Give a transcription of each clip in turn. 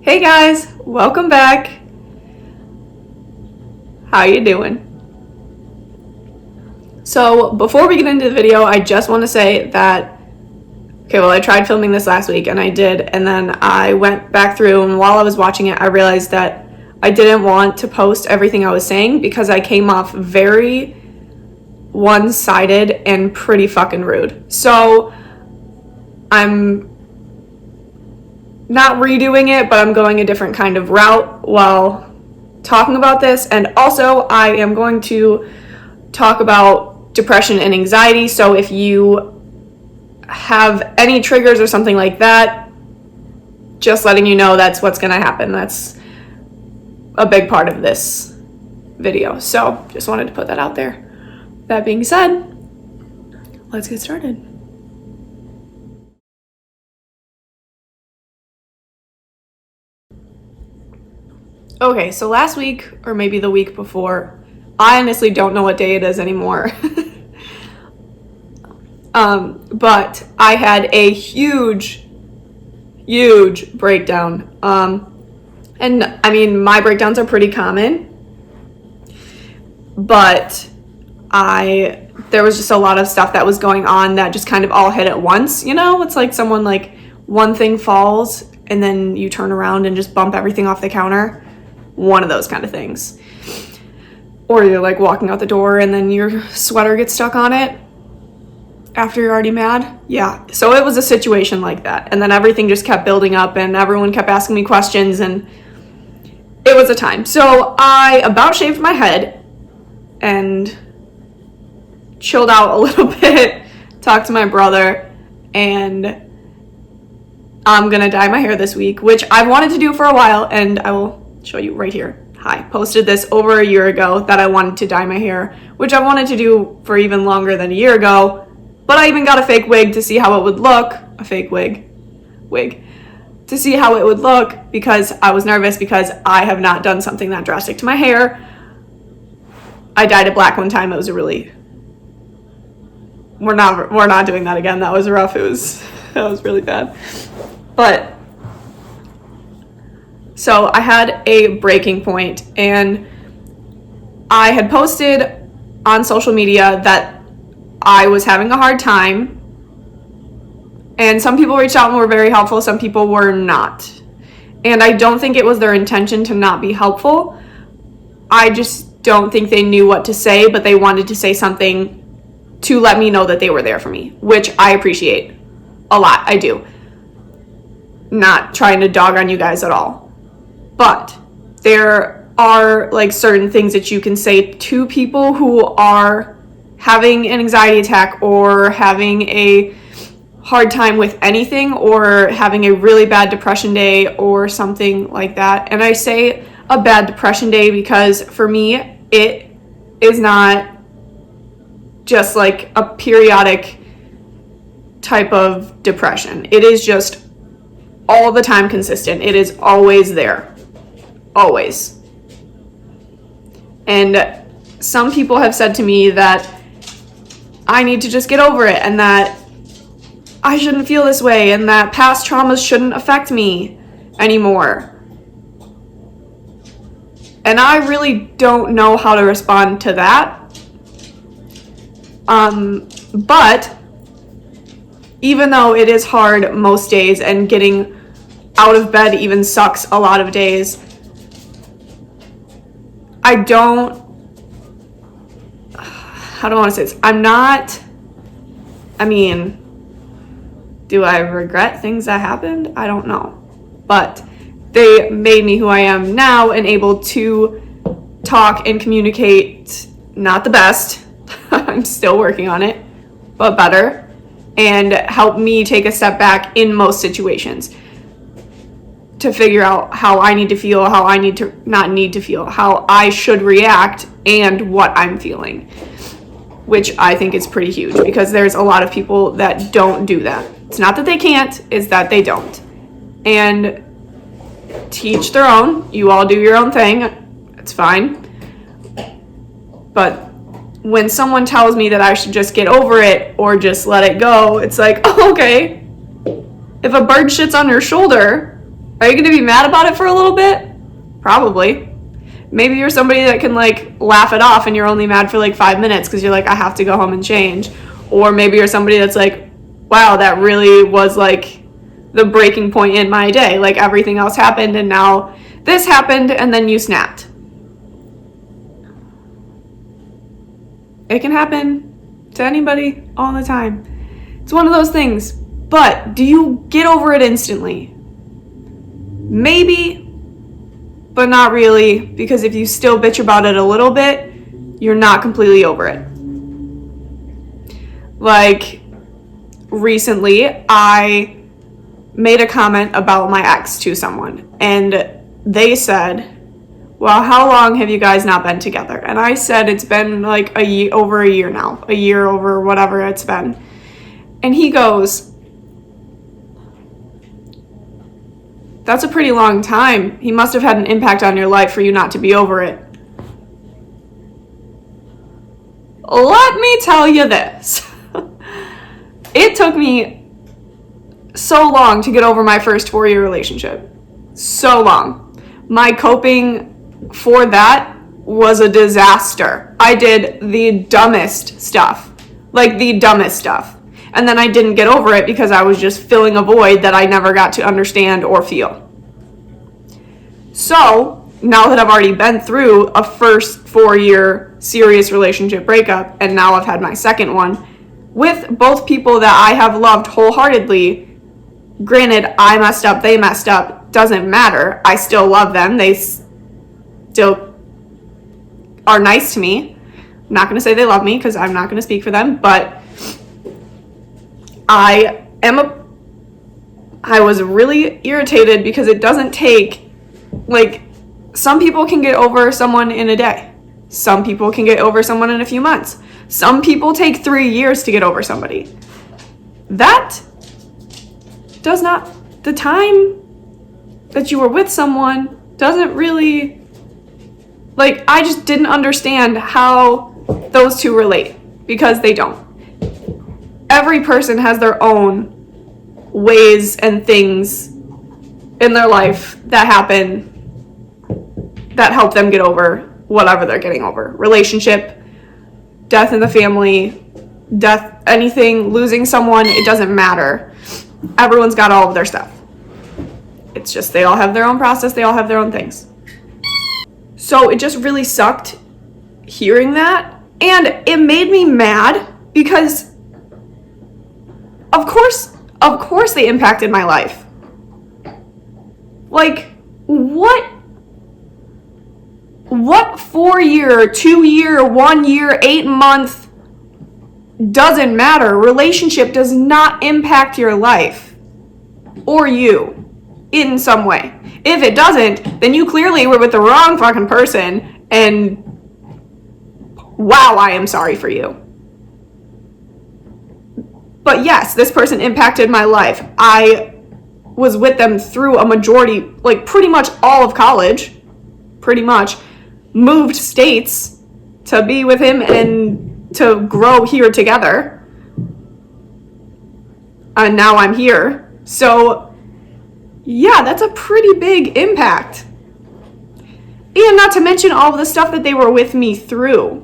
Hey guys, welcome back. How you doing? So before we get into the video, I just want to say that, I tried filming this last week and I did, and then I went back through, and while I was watching it, I realized that I didn't want to post everything I was saying because I came off very one-sided and pretty fucking rude. So I'm not redoing it, but I'm going a different kind of route while talking about this. And also I am going to talk about depression and anxiety. So if you have any triggers or something like that, just letting you know that's what's going to happen. That's a big part of this video. So just wanted to put that out there. That being said, let's get started. Okay, so last week, or maybe the week before, I honestly don't know what day it is anymore. But I had a huge breakdown. And I mean, my breakdowns are pretty common, but there was just a lot of stuff that was going on that just kind of all hit at once. You know, it's like someone, like, one thing falls and then you turn around and just bump everything off the counter. One of those kind of things. Or you're like walking out the door and then your sweater gets stuck on it after you're already mad. Yeah, so it was a situation like that. And then everything just kept building up and everyone kept asking me questions and it was a time. So I about shaved my head and chilled out a little bit, talked to my brother, and I'm gonna dye my hair this week, which I've wanted to do for a while, and I will show you right here. I posted this over a year ago that I wanted to dye my hair, which I wanted to do for even longer than a year ago, but I even got a fake wig to see how it would look, a fake wig, to see how it would look, because I was nervous because I have not done something that drastic to my hair. I dyed it black one time. It was we're not doing that again. That was rough. That was really bad. But so I had a breaking point, and I had posted on social media that I was having a hard time, and some people reached out and were very helpful, some people were not. And I don't think it was their intention to not be helpful. I just don't think they knew what to say, but they wanted to say something to let me know that they were there for me, which I appreciate a lot. I do. Not trying to dog on you guys at all. But there are, like, certain things that you can say to people who are having an anxiety attack or having a hard time with anything or having a really bad depression day or something like that. And I say a bad depression day because for me, it is not just like a periodic type of depression. It is just all the time consistent. It is always there. Always. And some people have said to me that I need to just get over it and that I shouldn't feel this way and that past traumas shouldn't affect me anymore. And I really don't know how to respond to that. But even though it is hard most days and getting out of bed even sucks a lot of days, how do I want to say this? Do I regret things that happened? I don't know. But they made me who I am now and able to talk and communicate, not the best. I'm still working on it, but better, and help me take a step back in most situations to figure out how I need to feel, how I need to not need to feel, how I should react, and what I'm feeling, which I think is pretty huge because there's a lot of people that don't do that. It's not that they can't, it's that they don't. And teach their own. You all do your own thing. It's fine. But when someone tells me that I should just get over it or just let it go, it's like, oh, okay. If a bird shits on your shoulder, Are you going to be mad about it for a little bit? Probably. Maybe you're somebody that can like laugh it off and you're only mad for like 5 minutes because you're like, I have to go home and change. Or maybe you're somebody that's like, wow, that really was like the breaking point in my day. Like everything else happened and now this happened and then you snapped. It can happen to anybody all the time. It's one of those things. But do you get over it instantly? Maybe, but not really, because if you still bitch about it a little bit, you're not completely over it. Like, recently, I made a comment about my ex to someone, and they said, well, how long have you guys not been together? And I said, it's been like over a year now, a year over whatever it's been. And he goes, that's a pretty long time. He must have had an impact on your life for you not to be over it. Let me tell you this. It took me so long to get over my first 4-year relationship. So long. My coping for that was a disaster. I did the dumbest stuff. Like the dumbest stuff. And then I didn't get over it because I was just filling a void that I never got to understand or feel. So, now that I've already been through a first 4-year serious relationship breakup, and now I've had my second one, with both people that I have loved wholeheartedly, granted, I messed up, they messed up, doesn't matter. I still love them. They still are nice to me. I'm not going to say they love me because I'm not going to speak for them, but I was really irritated because it doesn't take, like, some people can get over someone in a day. Some people can get over someone in a few months. Some people take 3 years to get over somebody. That does not, the time that you were with someone doesn't really, like, I just didn't understand how those two relate, because they don't. Every person has their own ways and things in their life that happen that help them get over whatever they're getting over. Relationship, death in the family, death, anything, losing someone, it doesn't matter. Everyone's got all of their stuff. It's just they all have their own process, they all have their own things. So it just really sucked hearing that, and it made me mad because of course they impacted my life. Like, what 4-year, 2-year, 1 year, 8-month, doesn't matter. Relationship does not impact your life or you in some way. If it doesn't, then you clearly were with the wrong fucking person, and wow, I am sorry for you. But yes, this person impacted my life. I was with them through a majority, like pretty much all of college, pretty much, moved states to be with him and to grow here together. And now I'm here. So yeah, that's a pretty big impact. And not to mention all of the stuff that they were with me through.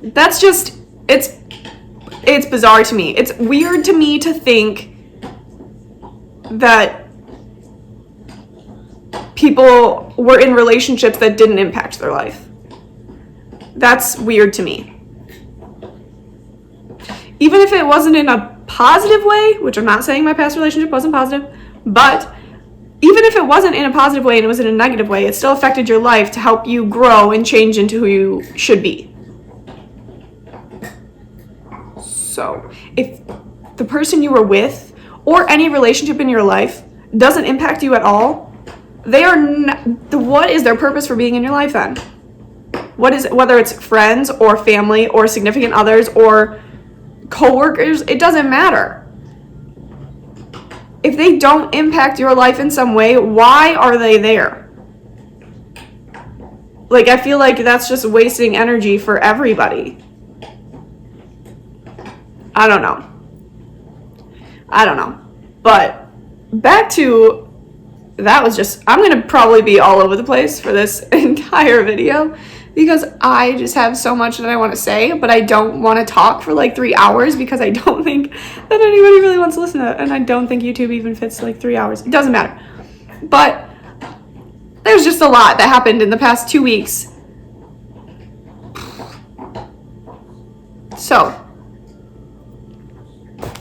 That's just, it's bizarre to me. It's weird to me to think that people were in relationships that didn't impact their life. That's weird to me. Even if it wasn't in a positive way, which I'm not saying my past relationship wasn't positive, but even if it wasn't in a positive way and it was in a negative way, it still affected your life to help you grow and change into who you should be. So, if the person you were with or any relationship in your life doesn't impact you at all, they are what is their purpose for being in your life then? What is it, whether it's friends or family or significant others or coworkers, it doesn't matter. If they don't impact your life in some way, why are they there? Like, I feel like that's just wasting energy for everybody. I don't know. But back to, that was just, I'm going to probably be all over the place for this entire video because I just have so much that I want to say, but I don't want to talk for like 3 hours because I don't think that anybody really wants to listen to that. And I don't think YouTube even fits like 3 hours. It doesn't matter. But there's just a lot that happened in the past 2 weeks. So,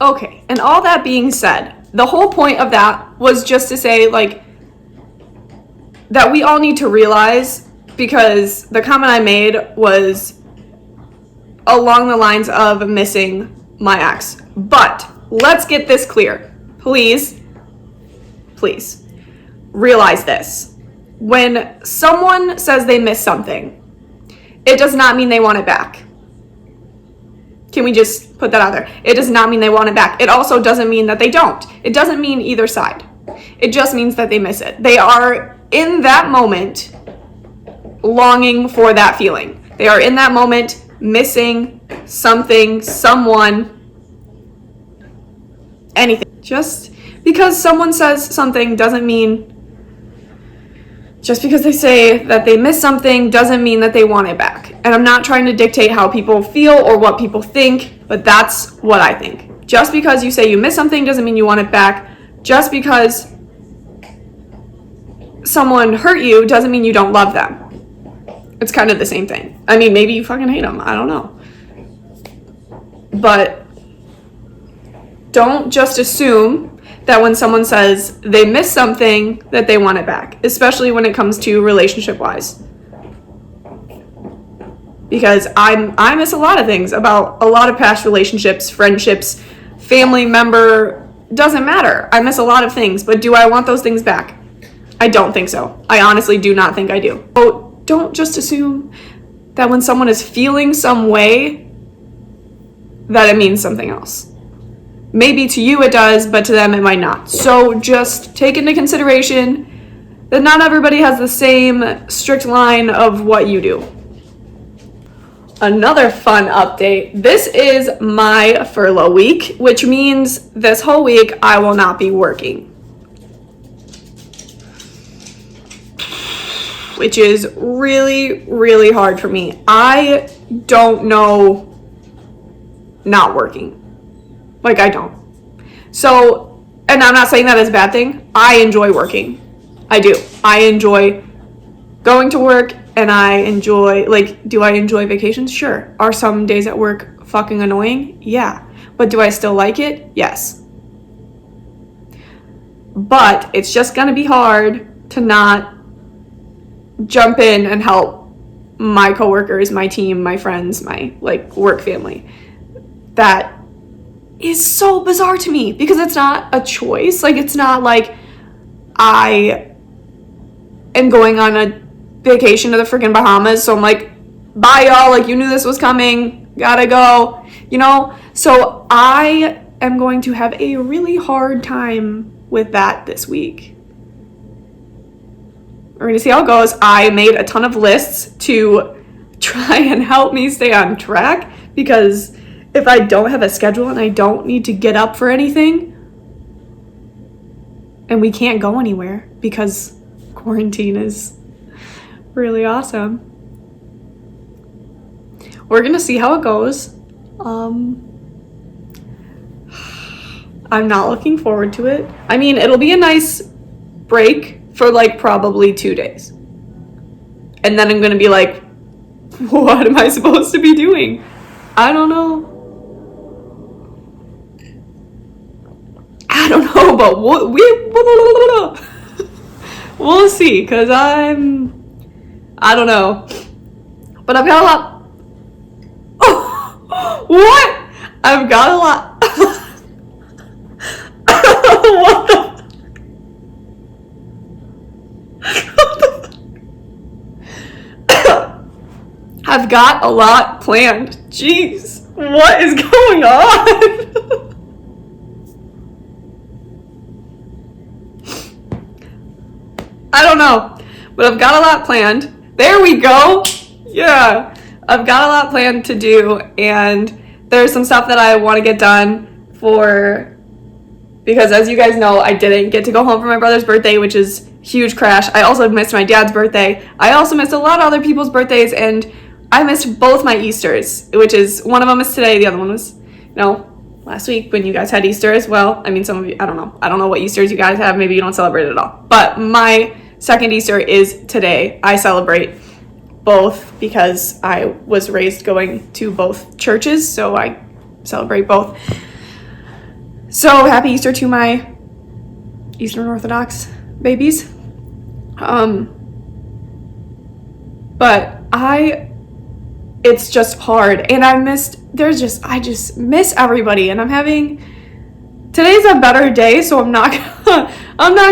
okay. And all that being said, the whole point of that was just to say, like, that we all need to realize, because the comment I made was along the lines of missing my ex. But let's get this clear. Please realize this. When someone says they miss something, it does not mean they want it back. Can we just put that out there? It does not mean they want it back. It also doesn't mean that they don't. It doesn't mean either side. It just means that they miss it. They are in that moment longing for that feeling. They are in that moment missing something, someone, anything. Just because someone says something doesn't mean, just because they say that they miss something doesn't mean that they want it back. And I'm not trying to dictate how people feel or what people think, but that's what I think. Just because you say you miss something doesn't mean you want it back. Just because someone hurt you doesn't mean you don't love them. It's kind of the same thing. I mean, maybe you fucking hate them. I don't know. But don't just assume that when someone says they miss something that they want it back, especially when it comes to relationship-wise. Because I miss a lot of things about a lot of past relationships, friendships, family member, doesn't matter. I miss a lot of things, but do I want those things back? I don't think so. I honestly do not think I do. So don't just assume that when someone is feeling some way, that it means something else. Maybe to you it does, but to them it might not. So just take into consideration that not everybody has the same strict line of what you do. Another fun update. This is my furlough week, which means this whole week I will not be working. Which is really, really hard for me. I don't know not working. Like, I don't. So, and I'm not saying that as a bad thing. I enjoy working. I do. I enjoy going to work, and I enjoy, like, do I enjoy vacations? Sure. Are some days at work fucking annoying? Yeah. But do I still like it? Yes. But it's just gonna be hard to not jump in and help my coworkers, my team, my friends, my, like, work family. That is so bizarre to me because it's not a choice. Like, it's not like I am going on a vacation to the freaking Bahamas, so I'm like, bye y'all, like, you knew this was coming, gotta go, you know? So I am going to have a really hard time with that this week. We're gonna see how it goes. I made a ton of lists to try and help me stay on track, because if I don't have a schedule and I don't need to get up for anything, and we can't go anywhere because quarantine is really awesome, we're gonna see how it goes. I'm not looking forward to it. I mean, it'll be a nice break for like probably 2 days. And then I'm gonna be like, what am I supposed to be doing? I don't know. But we'll see, because I don't know. But I've got a lot. Oh, what? I've got a lot. What the? I've got a lot planned. Jeez, what is going on? I don't know, but I've got a lot planned. There we go. Yeah, I've got a lot planned to do, and there's some stuff that I want to get done for because as you guys know, I didn't get to go home for my brother's birthday, which is huge crash. I also missed my dad's birthday. I also missed a lot of other people's birthdays, and I missed both my Easters, which is, one of them is today, the other one was, last week when you guys had Easter as well. I mean, some of you, I don't know what Easters you guys have. Maybe you don't celebrate it at all. But my second Easter is today. I celebrate both because I was raised going to both churches, so I celebrate both. So happy Easter to my Eastern Orthodox babies. But it's just hard, and I just miss everybody, and today's a better day, so I'm not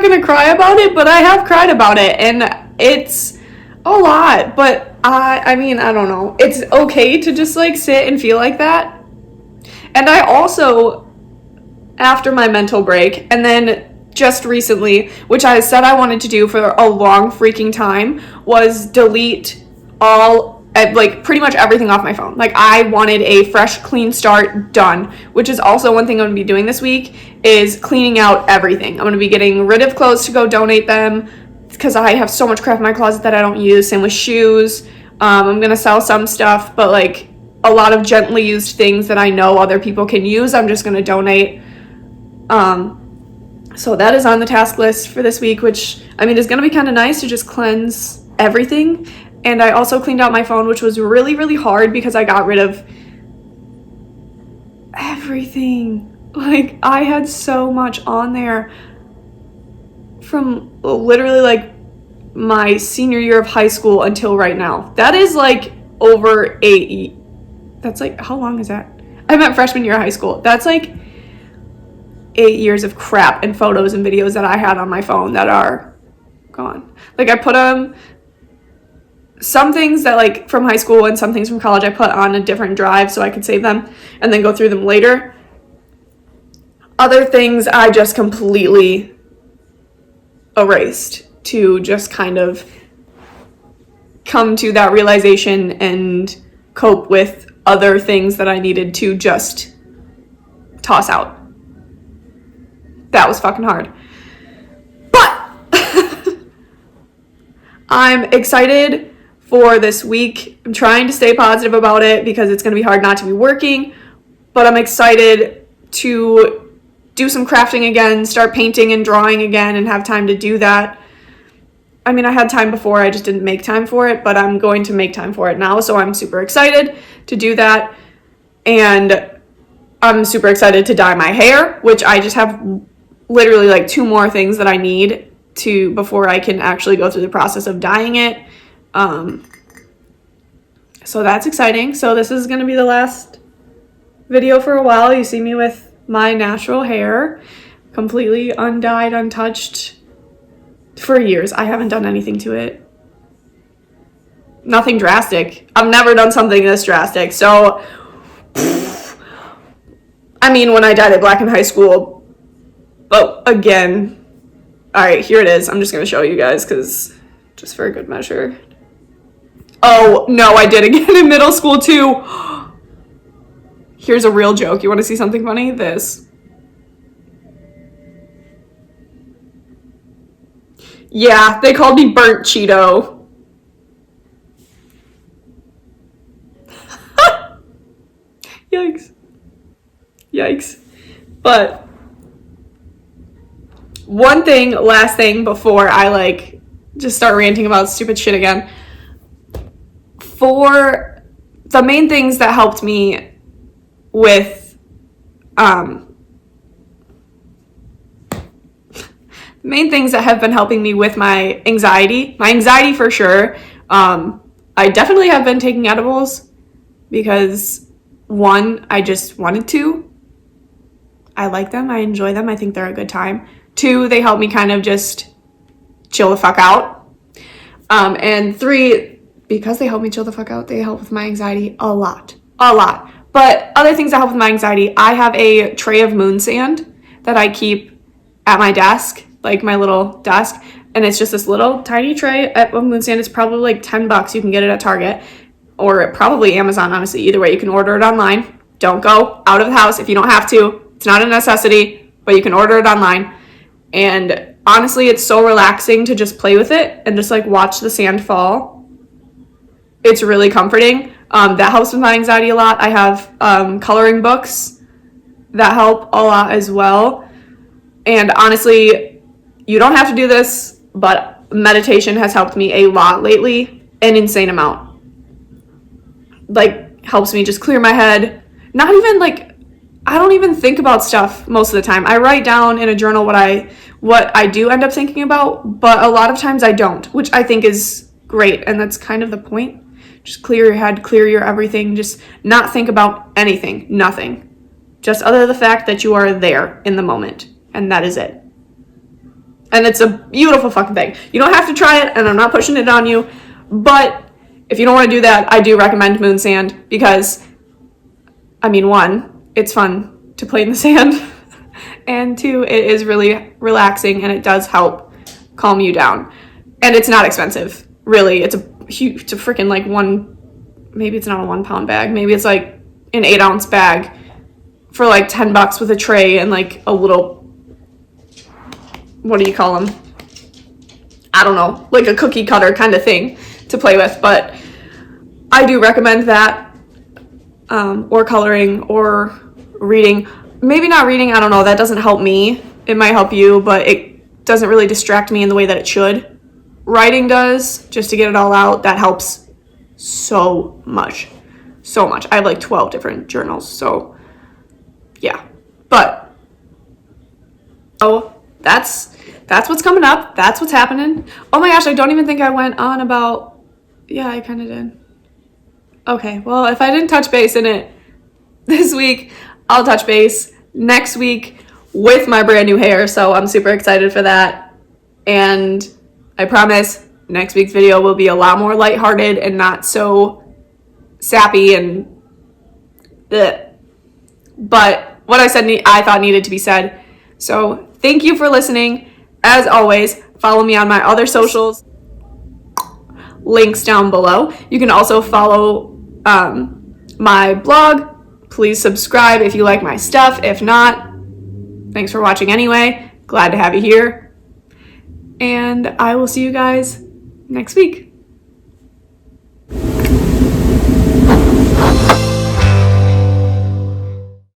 gonna cry about it, but I have cried about it, and it's a lot, but I don't know, it's okay to just like sit and feel like that. And I also, after my mental break, and then just recently, which I said I wanted to do for a long freaking time, was delete pretty much everything off my phone. Like, I wanted a fresh, clean start done, which is also one thing I'm going to be doing this week, is cleaning out everything. I'm going to be getting rid of clothes to go donate them, because I have so much crap in my closet that I don't use. Same with shoes. I'm going to sell some stuff, but like a lot of gently used things that I know other people can use, I'm just going to donate. So that is on the task list for this week, which, is going to be kind of nice to just cleanse everything. And I also cleaned out my phone, which was really, really hard because I got rid of everything. Like, I had so much on there from literally like my senior year of high school until right now. That is like over that's like, how long is that? I meant freshman year of high school. That's like 8 years of crap and photos and videos that I had on my phone that are gone. Like, I put some things that like from high school and some things from college I put on a different drive so I could save them and then go through them later. Other things I just completely erased to just kind of come to that realization and cope with other things that I needed to just toss out. That was fucking hard. But I'm excited for this week. I'm trying to stay positive about it because it's going to be hard not to be working, but I'm excited to do some crafting again, start painting and drawing again, and have time to do that. I had time before, I just didn't make time for it, but I'm going to make time for it now, so I'm super excited to do that. And I'm super excited to dye my hair, which I just have literally like 2 more things that I need to before I can actually go through the process of dyeing it. So that's exciting. So this is going to be the last video for a while. You see me with my natural hair, completely undyed, untouched for years. I haven't done anything to it. Nothing drastic. I've never done something this drastic. So, when I dyed it black in high school, but again, all right, here it is. I'm just going to show you guys because just for a good measure. Oh, no, I did again in middle school too. Here's a real joke. You want to see something funny? This. Yeah, they called me Burnt Cheeto. Yikes. But last thing before I just start ranting about stupid shit again. For the main things that helped me with the main things that have been helping me with my anxiety for sure. I definitely have been taking edibles because 1, I just wanted to. I like them. I enjoy them. I think they're a good time. 2, they help me kind of just chill the fuck out. And 3, because they help me chill the fuck out, they help with my anxiety a lot. But other things that help with my anxiety, I have a tray of moon sand that I keep at my desk, like my little desk, and it's just this little tiny tray of moon sand. It's probably like $10. You can get it at Target or probably Amazon, honestly. Either way, you can order it online. Don't go out of the house if you don't have to. It's not a necessity. but you can order it online. And honestly, it's so relaxing to just play with it and just like watch the sand fall. It's really comforting. That helps with my anxiety a lot. I have coloring books that help a lot as well. And honestly, you don't have to do this, but meditation has helped me a lot lately, an insane amount. Like, helps me just clear my head. Not even like, I don't even think about stuff most of the time. I write down in a journal what I do end up thinking about, but a lot of times I don't, which I think is great, and that's kind of the point. Just clear your head, clear your everything, just not think about anything, nothing. Just other than the fact that you are there in the moment, and that is it. And it's a beautiful fucking thing. You don't have to try it, and I'm not pushing it on you, but if you don't want to do that, I do recommend moon sand because, I mean, one, it's fun to play in the sand, and two, it is really relaxing and it does help calm you down. And it's not expensive, really. It's a freaking like maybe it's not a 1 pound bag, maybe it's like an 8 ounce bag for like $10 with a tray and like a little, what do you call them? I don't know, like a cookie cutter kind of thing to play with. But I do recommend that, or coloring or reading. Maybe not reading, I don't know, that doesn't help me. It might help you, but it doesn't really distract me in the way that it should. Writing does, just to get it all out. That helps so much. I have like 12 different journals, so yeah. But that's what's coming up. That's what's happening. Oh my gosh, I don't even think I went on about, yeah, I kind of did. Okay, well, if I didn't touch base in it this week, I'll touch base next week with my brand new hair, so I'm super excited for that. And I promise next week's video will be a lot more lighthearted and not so sappy and bleh. But what I said, I thought needed to be said. So thank you for listening. As always, follow me on my other socials. Links down below. You can also follow my blog. Please subscribe if you like my stuff. If not, thanks for watching anyway. Glad to have you here. And I will see you guys next week.